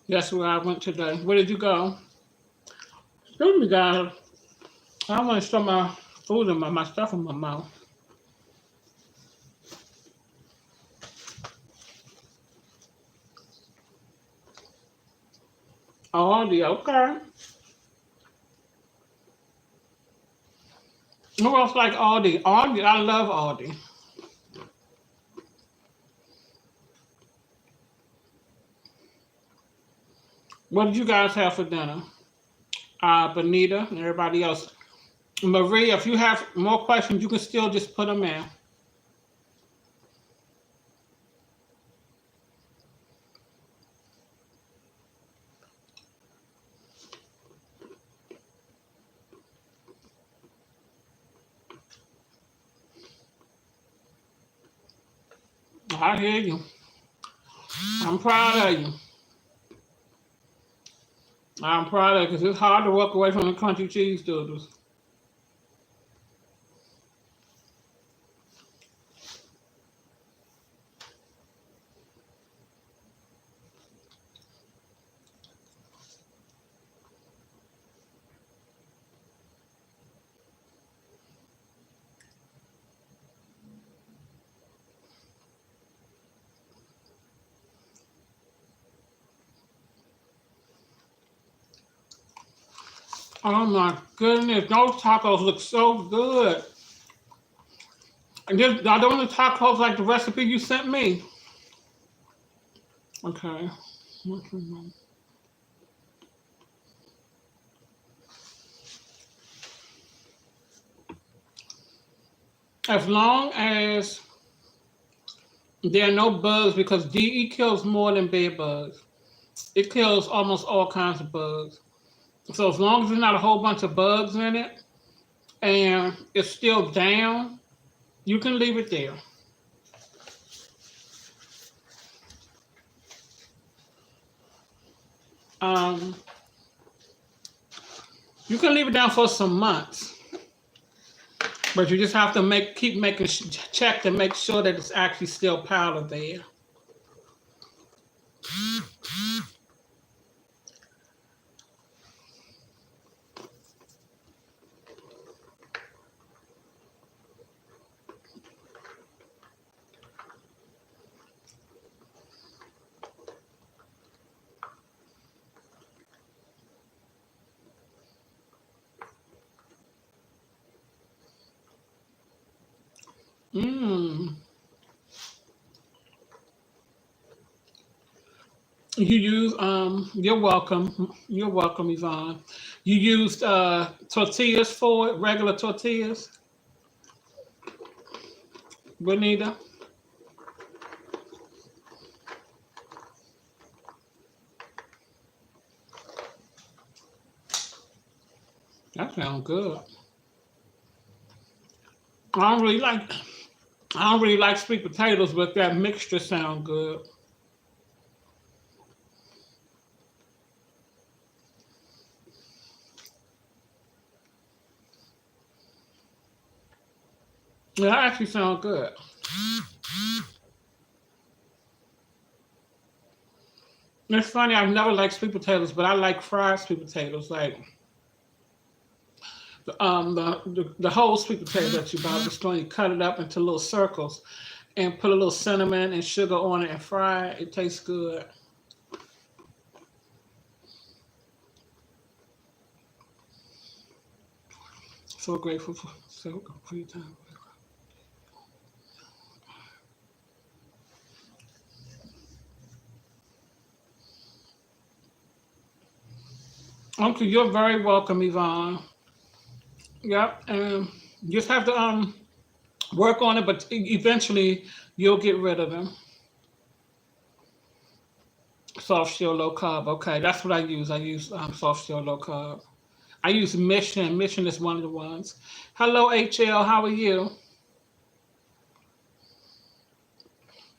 S1: That's where I went today. Where did you go? Excuse me, guys. I want to show my food and my stuff in my mouth. Aldi, okay. Who else like Aldi? Aldi, I love Aldi. What did you guys have for dinner? Bonita and everybody else. Marie, if you have more questions, you can still just put them in. I hear you. I'm proud of you. I'm proud of you because it's hard to walk away from the crunchy cheese doodles. Oh my goodness, those tacos look so good. And this, are those the tacos like the recipe you sent me? Okay. As long as there are no bugs, because DE kills more than bed bugs. It kills almost all kinds of bugs. So as long as there's not a whole bunch of bugs in it and it's still down, you can leave it there. Um, you can leave it down for some months, but you just have to keep making check to make sure that it's actually still powder there. Mmm. You use you're welcome. You're welcome, Yvonne. You used tortillas for it, regular tortillas, Bonita. That sounds good. I don't really like I don't really like sweet potatoes, but that mixture sounds good. Yeah, that actually sounds good. It's funny, I've never liked sweet potatoes, but I like fried sweet potatoes, like the whole sweet potato that you buy at the store. You cut it up into little circles and put a little cinnamon and sugar on it and fry it. It tastes good. So grateful for your time. Uncle, you're very welcome, Yvonne. Yep, and you just have to work on it, but eventually you'll get rid of them. Soft shell low carb. Okay, that's what I use. I use soft shell low carb. I use Mission. Mission is one of the ones. Hello, HL. How are you?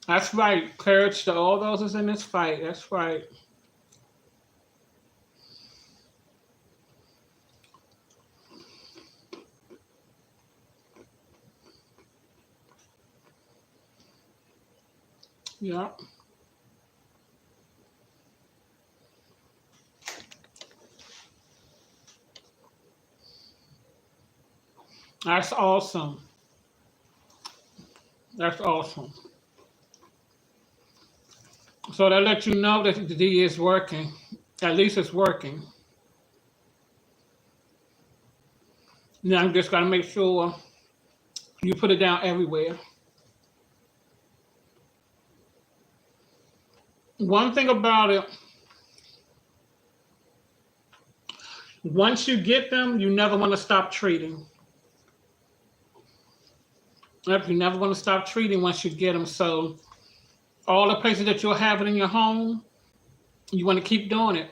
S1: That's right. Courage to all those is in this fight. That's right. Yep. That's awesome. That's awesome. So that lets you know that the D is working. At least it's working. Now I'm just gotta make sure you put it down everywhere. One thing about it, once you get them, you never want to stop treating. Yep, you never want to stop treating once you get them. So all the places that you'll have it in your home, you want to keep doing it.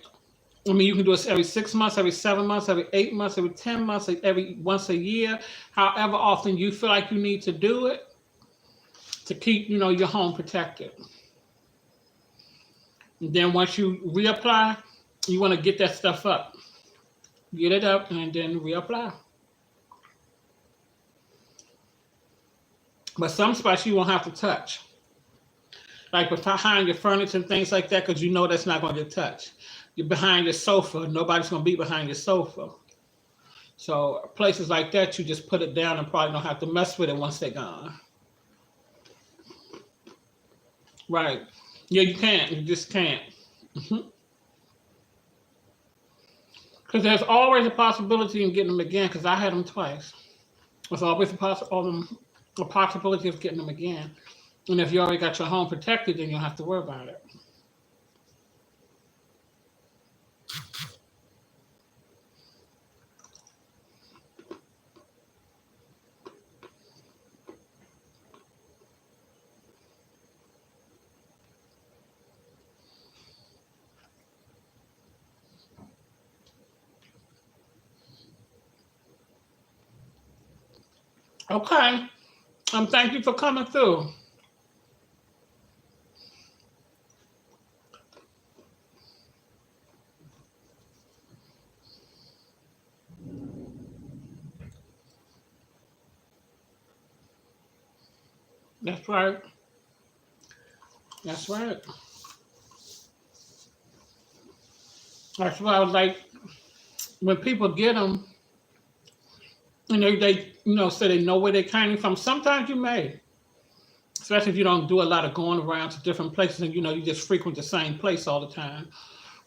S1: I mean, you can do it every 6 months, every 7 months, every 8 months, every 10 months, every once a year, however often you feel like you need to do it to keep, your home protected. And then once you reapply, you want to get that stuff up, get it up, and then reapply. But some spots you won't have to touch, like behind your furniture and things like that, because you know that's not going to get touched. You're behind your sofa, nobody's going to be behind your sofa. So places like that, you just put it down and probably don't have to mess with it once they're gone. Right. Yeah, you can't. You just can't. Because Because there's always a possibility in getting them again. Because I had them twice. There's always a possibility of getting them again. And if you already got your home protected, then you don't have to worry about it. Okay. Thank you for coming through. That's right. That's right. That's why I was like, when people get them, say they know where they came from. Sometimes you may, especially if you don't do a lot of going around to different places and you just frequent the same place all the time.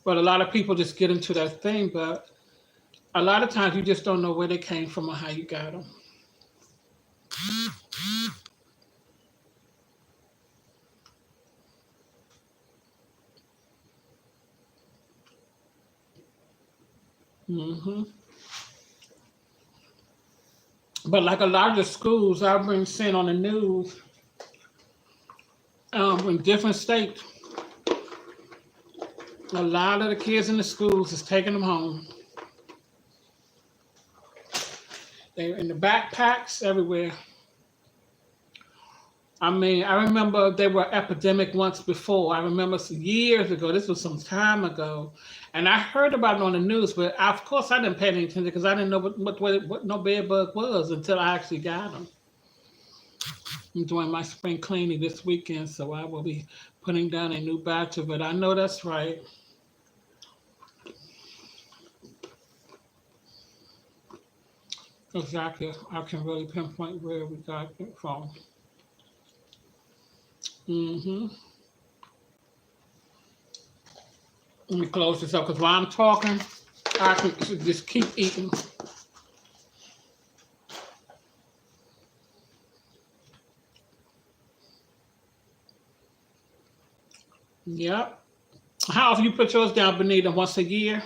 S1: But a lot of people just get into that thing. But a lot of times you just don't know where they came from or how you got them. hmm But like a lot of the schools I've been seeing on the news, in different states, a lot of the kids in the schools is taking them home. They're in the backpacks everywhere. I mean, I remember they were epidemic once before. I remember some years ago. This was some time ago, and I heard about it on the news. But of course, I didn't pay any attention because I didn't know what no bed bug was until I actually got them. I'm doing my spring cleaning this weekend, so I will be putting down a new batch of it. I know that's right. Exactly. I can really pinpoint where we got it from. hmm Let me close this up because while I'm talking, I can just keep eating. Yep. How often you put yours down, Benita? Once a year?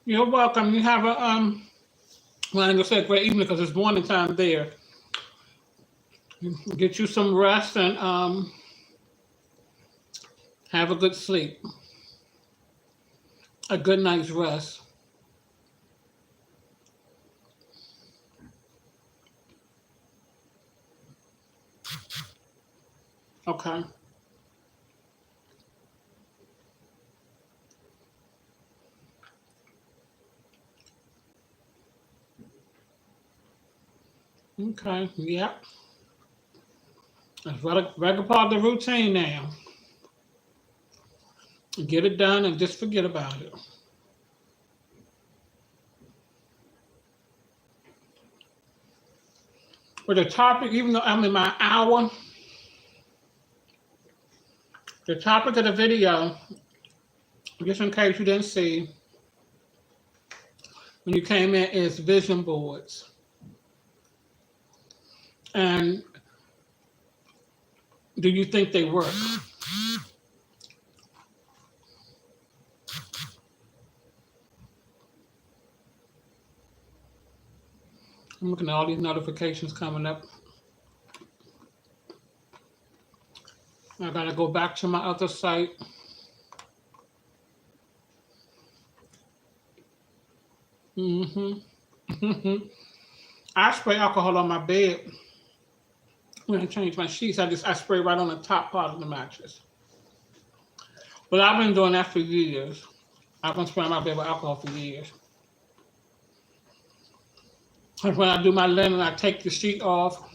S1: You're welcome. You have a well, I'm gonna say great evening because it's morning time there. Get you some rest and have a good sleep, a good night's rest. Okay. Okay. Yep. That's regular part of the routine now. Get it done and just forget about it. But the topic, even though I'm in my hour, the topic of the video, just in case you didn't see when you came in, is vision boards. And do you think they work? I'm looking at all these notifications coming up. I gotta go back to my other site. Hmm. I spray alcohol on my bed when I change my sheets. I spray right on the top part of the mattress. But I've been doing that for years. I've been spraying my bed with alcohol for years. And when I do my linen, I take the sheet off,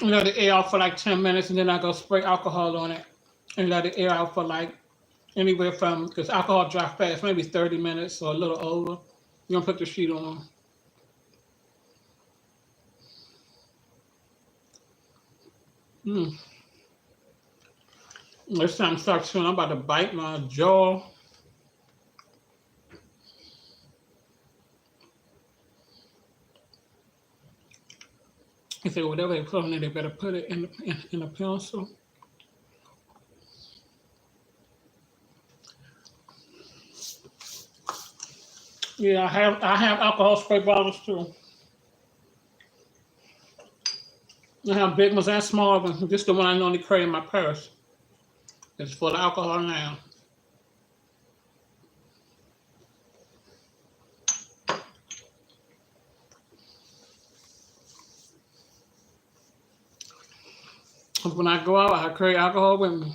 S1: and let it air out for like 10 minutes, and then I go spray alcohol on it and let it air out for like anywhere from, because alcohol dry fast, maybe 30 minutes or a little over. You're gonna put the sheet on. Mm. This time starts soon. I'm about to bite my jaw. He said, whatever they put on it, they better put it in a pencil. Yeah, I have alcohol spray bottles too. I have big ones and small ones. Just the one I normally carry in my purse. It's full of alcohol now. When I go out, I carry alcohol with me.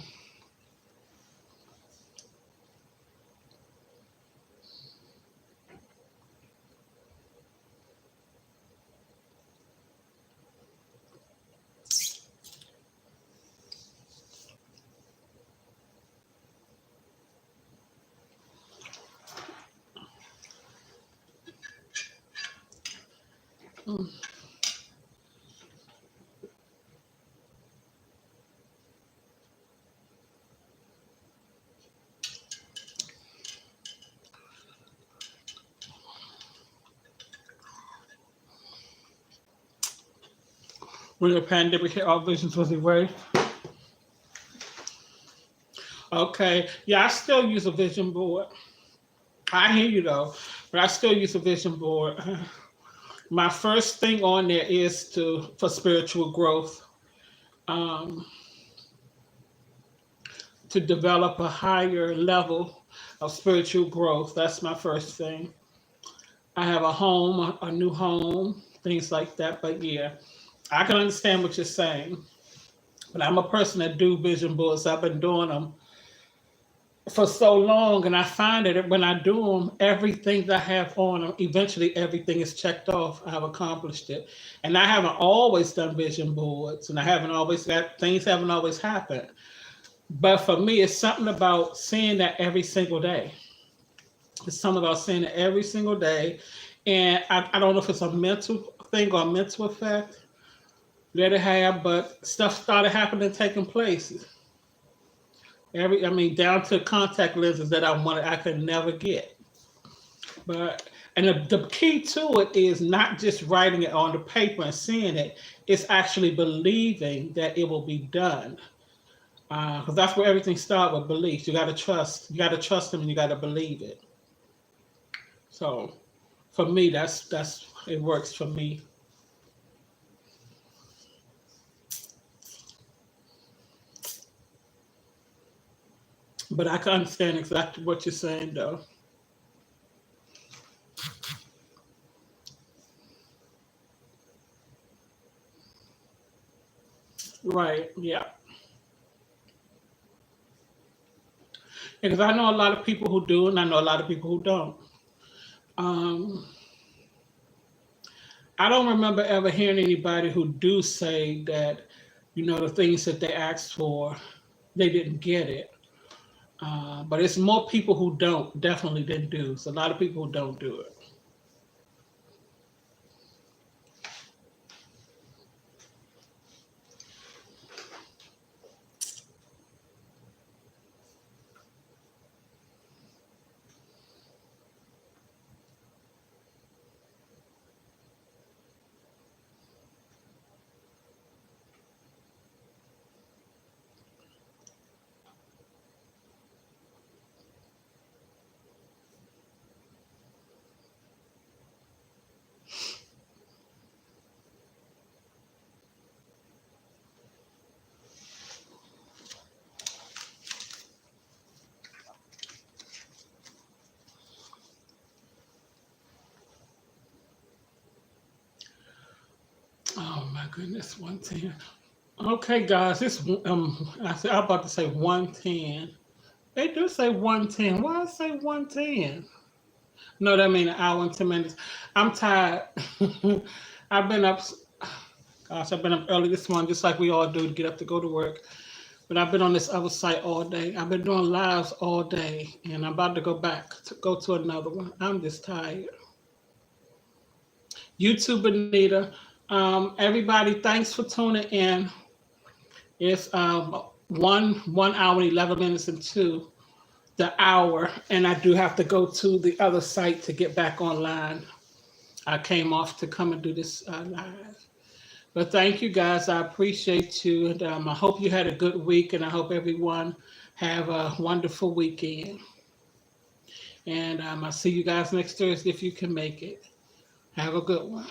S1: Mm. When the pandemic hit, all visions was erased. Okay, yeah, I still use a vision board. I hear you though, but I still use a vision board. My first thing on there is to for spiritual growth, um, to develop a higher level of spiritual growth. That's my first thing. I have a home, a new home, things like that. But yeah, I can understand what you're saying. But I'm a person that do vision boards. I've been doing them for so long, and I find that when I do them, everything that I have on them, eventually everything is checked off. I have accomplished it, and I haven't always done vision boards, and I haven't always got things haven't always happened. But for me, it's something about seeing that every single day. It's something about seeing it every single day, and I don't know if it's a mental thing or a mental effect that it have, but stuff started happening, taking place. I mean, down to contact lenses that I could never get. But and the key to it is not just writing it on the paper and seeing it; it's actually believing that it will be done. Because that's where everything starts with belief. You got to trust. You got to trust them, and you got to believe it. So for me, that's it works for me. But I can understand exactly what you're saying, though. Right? Yeah. Because I know a lot of people who do, and I know a lot of people who don't. Um, I don't remember ever hearing anybody who do say that, the things that they asked for, they didn't get it. But it's more people who don't definitely than do. So a lot of people who don't do it. goodness, 110. Okay, guys, I'm about to say 110. They do say 110. Why I say 110? No, that means an hour and 10 minutes. I'm tired. I've been up, gosh, I've been up early this morning, just like we all do to get up to go to work. But I've been on this other site all day. I've been doing lives all day, and I'm about to go back to go to another one. I'm just tired. YouTube, Anita. Everybody, thanks for tuning in. It's 1 hour and 11 minutes into the hour, and I do have to go to the other site to get back online. I came off to come and do this live. But thank you guys. I appreciate you. And I hope you had a good week, and I hope everyone have a wonderful weekend. And I'll see you guys next Thursday if you can make it. Have a good one.